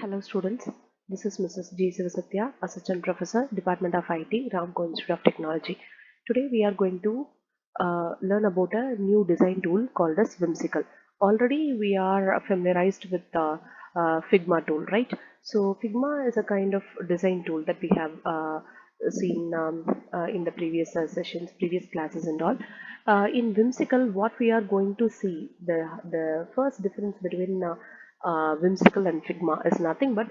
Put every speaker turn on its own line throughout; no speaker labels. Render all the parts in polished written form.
Hello students, this is Mrs. G. Sivasatya, Assistant Professor, Department of IT, Ramco Institute of Technology. Today we are going to learn about a new design tool called as Whimsical. Already we are familiarized with the Figma tool, right? So Figma is a kind of design tool that we have seen in the previous sessions, previous classes and all. In Whimsical, what we are going to see, the first difference between Whimsical and Figma is nothing but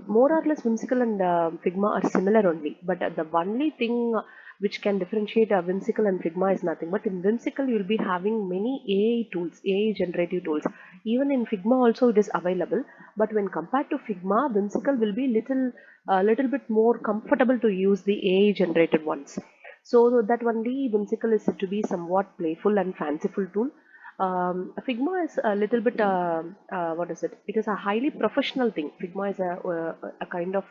more or less Whimsical and Figma are similar only. But the only thing which can differentiate Whimsical and Figma is nothing but in Whimsical you will be having many AI tools, AI generative tools. Even in Figma also it is available. But when compared to Figma, Whimsical will be little bit more comfortable to use the AI generated ones. So that only Whimsical is said to be somewhat playful and fanciful tool. Figma is a little bit what is it? It is a highly professional thing. Figma is a kind of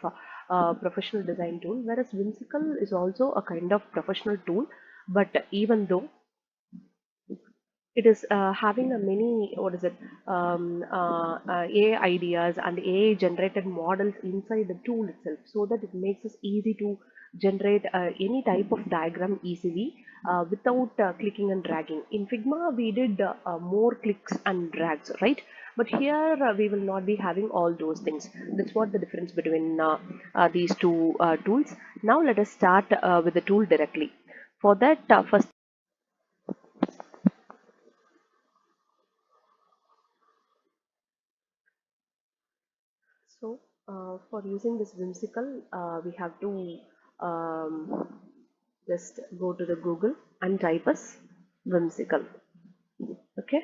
professional design tool, whereas Whimsical is also a kind of professional tool. But even though it is having a many what is it AI ideas and AI generated models inside the tool itself, so that it makes us easy to generate any type of diagram easily without clicking and dragging. In Figma, we did more clicks and drags, right? But here we will not be having all those things. That's what the difference between these two tools. Now let us start with the tool directly. For that, first. So, for using this Whimsical, we have to just go to the Google and type as Whimsical. Okay,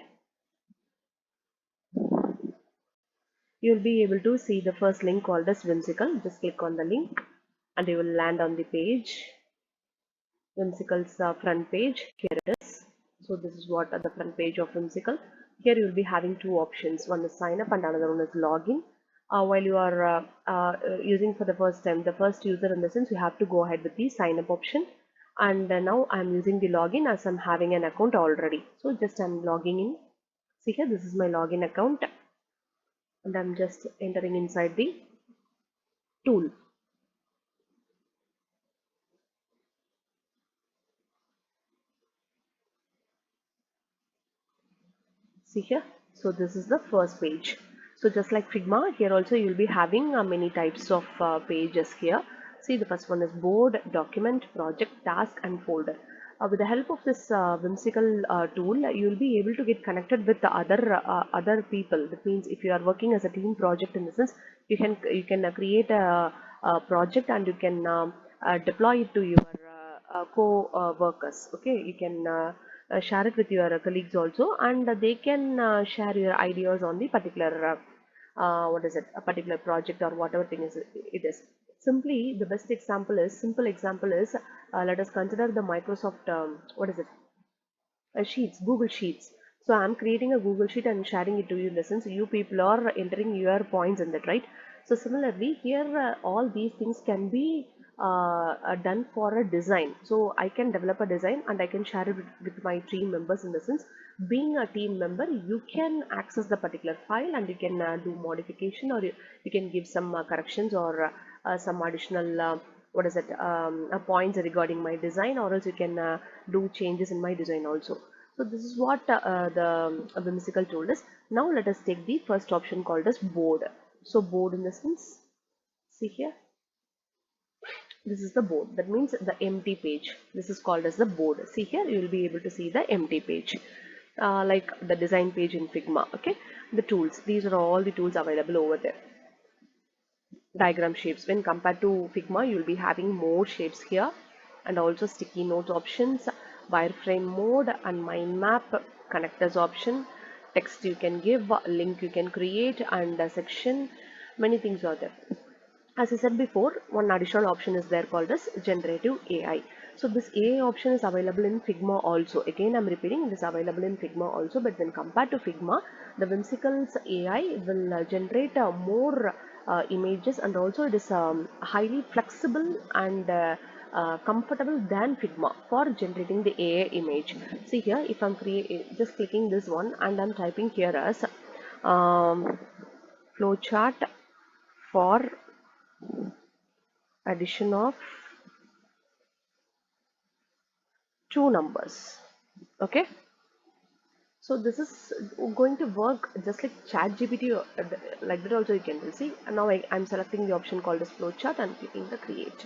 you'll be able to see the first link called as Whimsical. Just click on the link and you will land on the page. Whimsical's front page. Here it is. So this is what the front page of Whimsical. Here you will be having two options. One is sign up and another one is login. While you are using for the first time, the first user in the sense, you have to go ahead with the sign up option. And now I'm using the login as I'm having an account already. So just I'm logging in. See here, this is my login account and I'm just entering inside the tool. See here, so this is the first page. So just like Figma, here also you'll be having many types of pages here. See, the first one is board, document, project, task and folder. With the help of this whimsical tool, you'll be able to get connected with the other people. That means if you are working as a team project, in the sense, you can create a project and you can deploy it to your co-workers. Okay, you can share it with your colleagues also, and they can share your ideas on the particular what is it, a particular project or whatever thing is it is. Simply, the best example is, simple example is, let us consider the Microsoft what is it, sheets, Google Sheets. So I'm creating a Google Sheet and sharing it to you in the sense you people are entering your points in that, right? So similarly here, all these things can be done for a design. So I can develop a design and I can share it with my team members, in the sense, being a team member, you can access the particular file and you can do modification, or you can give some corrections or some additional what is it, points regarding my design, or else you can do changes in my design also. So this is what the whimsical tool is. Now let us take the first option called as board. So board, in the sense, see here, this is the board. That means the empty page. This is called as the board. See here, you will be able to see the empty page, like the design page in Figma. Okay, the tools. These are all the tools available over there. Diagram shapes. When compared to Figma, you will be having more shapes here, and also sticky notes options, wireframe mode and mind map, connectors option, text you can give, link you can create, and a section. Many things are there. As I said before, one additional option is there called as generative AI. So this AI option is available in Figma also. Again, I'm repeating, it is available in Figma also, but when compared to Figma, the Whimsical's AI will generate more images, and also it is highly flexible and comfortable than Figma for generating the AI image. See here, if I'm just clicking this one and I'm typing here as flowchart for addition of two numbers. Okay, so this is going to work just like chat gpt, like that also you can see. And now I'm selecting the option called as flowchart and clicking the create.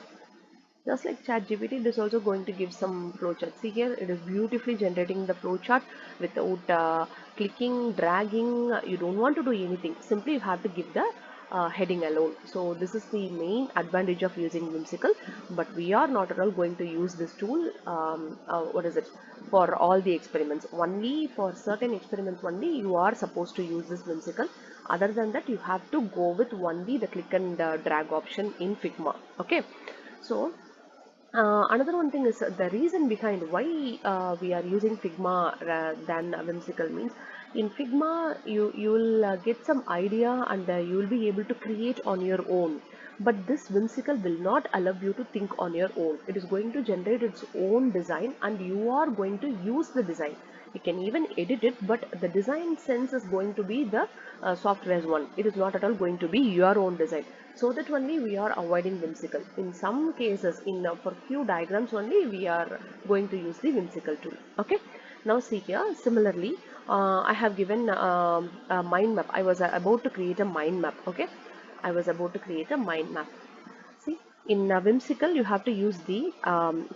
Just like ChatGPT, it is also going to give some flowchart. See here, it is beautifully generating the flowchart without clicking, dragging. You don't want to do anything. Simply you have to give the heading alone. So this is the main advantage of using Whimsical. But we are not at all going to use this tool. What is it? For all the experiments. Only for certain experiments only you are supposed to use this Whimsical. Other than that, you have to go with only the click and drag option in Figma. Okay. So another one thing is the reason behind why we are using Figma than Whimsical means in Figma you will get some idea and you will be able to create on your own. But this Whimsical will not allow you to think on your own. It is going to generate its own design and you are going to use the design. You can even edit it, but the design sense is going to be the software's one. It is not at all going to be your own design. So that only we are avoiding Whimsical. In some cases, in for few diagrams only, we are going to use the Whimsical tool. Okay. Now see here, similarly, I have given a mind map. I was about to create a mind map. Okay. I was about to create a mind map. See, in Whimsical, you have to use the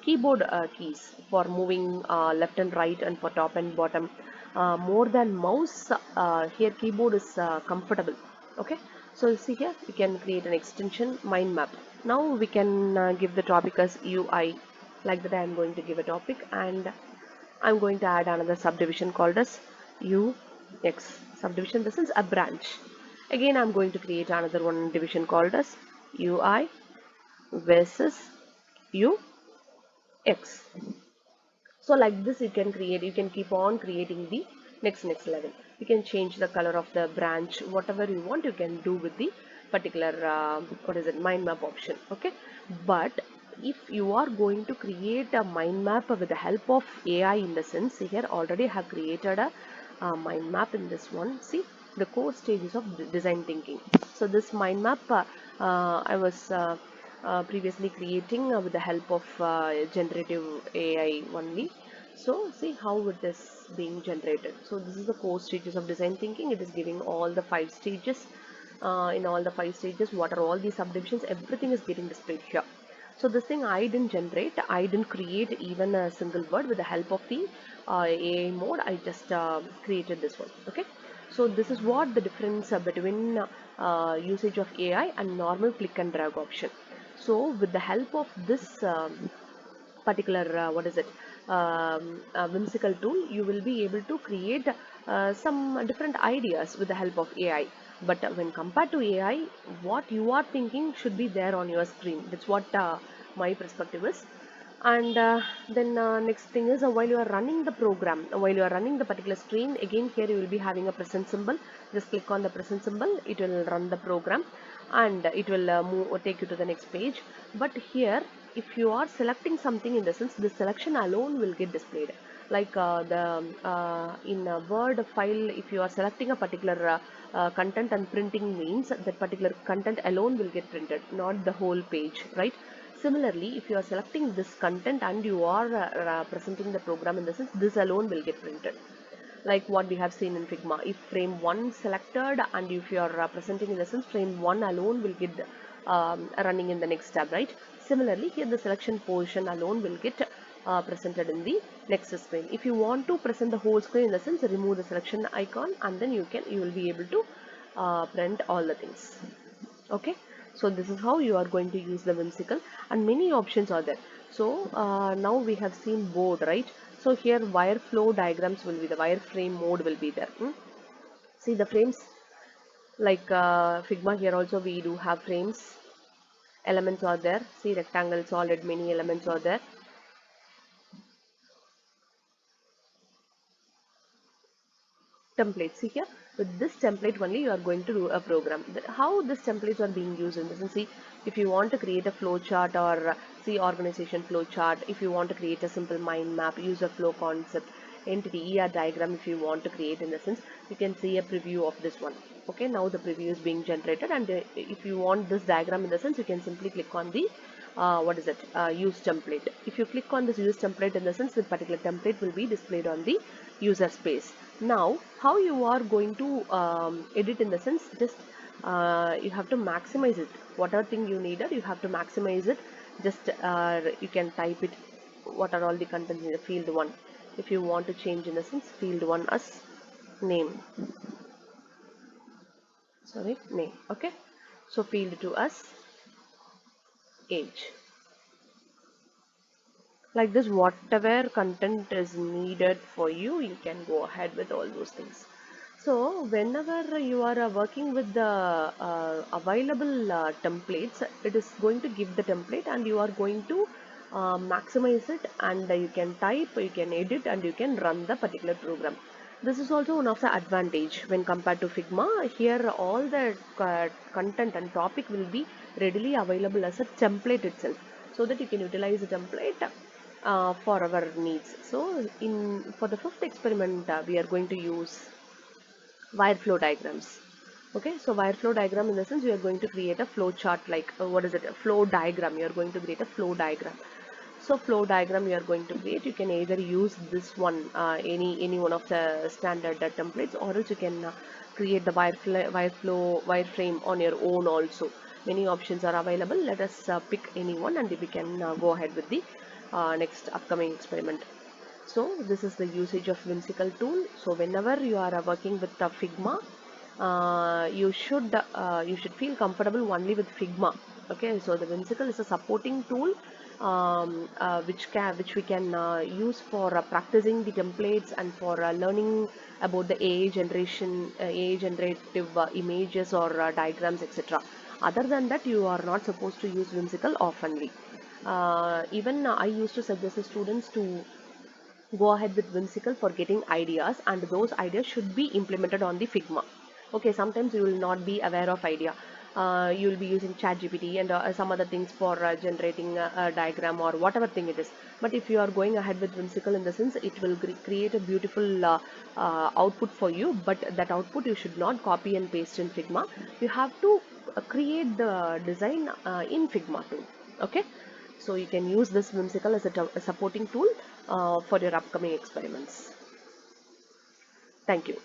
keyboard keys for moving left and right and for top and bottom. More than mouse, here keyboard is comfortable. Okay, so see here, we can create an extension mind map. Now we can give the topic as UI. Like that, I am going to give a topic and I'm going to add another subdivision called as UX. Subdivision, this is a branch. Again, I'm going to create another one division called as UI versus UX. So like this you can create, you can keep on creating the next level. You can change the color of the branch, whatever you want you can do with the particular what is it, mind map option. Okay, but if you are going to create a mind map with the help of AI, in the sense here already have created a mind map in this one. See the core stages of design thinking. So this mind map I was previously creating with the help of generative AI only. So see how it is being generated. So this is the core stages of design thinking. It is giving all the 5 stages. In all the 5 stages, what are all the subdivisions, everything is getting displayed here. So this thing I didn't generate, I didn't create even a single word. With the help of the AI mode, I just created this one. Okay, so this is what the difference between usage of AI and normal click and drag option. So with the help of this particular what is it, Whimsical tool, you will be able to create some different ideas with the help of AI. But when compared to AI, what you are thinking should be there on your screen. That's what my perspective is. And then next thing is while you are running the program, while you are running the particular screen, again here you will be having a present symbol. Just click on the present symbol, it will run the program and it will move or take you to the next page. But here if you are selecting something, in the sense the selection alone will get displayed. Like the in a word file, if you are selecting a particular content and printing, means that particular content alone will get printed, not the whole page, right? Similarly, if you are selecting this content and you are presenting the program, in the sense this alone will get printed, like what we have seen in Figma. If frame 1 selected and if you are presenting, in the sense frame 1 alone will get running in the next tab, right? Similarly, here the selection portion alone will get presented in the next screen. If you want to present the whole screen, in the sense remove the selection icon and then you will be able to print all the things. Okay, so this is how you are going to use the Whimsical, and many options are there. So now we have seen board, right? So here wire flow diagrams will be, the wireframe mode will be there. See the frames, like Figma, here also we do have frames. Elements are there. See rectangle, solid, many elements are there. Templates. See here, with this template only you are going to do a program. How these templates are being used in this, and see if you want to create a flow chart or see organization flow chart, if you want to create a simple mind map, user flow concept, entity ER diagram, if you want to create, in the sense you can see a preview of this one. Okay, now the preview is being generated, and if you want this diagram in the sense, you can simply click on the what is it, use template. If you click on this use template, in the sense the particular template will be displayed on the user space. Now how you are going to edit, in the sense, just you have to maximize it. Whatever thing you needed, you have to maximize it. Just you can type it, what are all the contents in the field 1. If you want to change, in the sense, field 1 as name, sorry, name. Okay, so field 2 as age. Like this, whatever content is needed for you, you can go ahead with all those things. So whenever you are working with the available templates, it is going to give the template, and you are going to maximize it, and you can type, you can edit, and you can run the particular program. This is also one of the advantage when compared to Figma. Here all the content and topic will be readily available as a template itself, so that you can utilize the template for our needs. So in for the fifth experiment, we are going to use wire flow diagrams. Okay, so wire flow diagram, in the sense, we are going to create a flow chart, like what is it, a flow diagram. You are going to create a flow diagram. So flow diagram you are going to create, you can either use this one, any one of the standard templates, or else you can create the wireframe on your own also. Many options are available. Let us pick any one, and we can go ahead with the next upcoming experiment. So this is the usage of Whimsical tool. So whenever you are working with the Figma, you should feel comfortable only with Figma. Okay, so the Whimsical is a supporting tool, which we can use for practicing the templates, and for learning about the AI generation, AI generative images, or diagrams, etc. Other than that, you are not supposed to use Whimsical oftenly. Even I used to suggest the students to go ahead with Whimsical for getting ideas, and those ideas should be implemented on the Figma. Okay, sometimes you will not be aware of idea. You will be using ChatGPT and some other things for generating a diagram or whatever thing it is. But if you are going ahead with Whimsical, in the sense, it will create a beautiful output for you. But that output you should not copy and paste in Figma. You have to create the design in Figma too. Okay, so you can use this Whimsical as a supporting tool for your upcoming experiments. Thank you.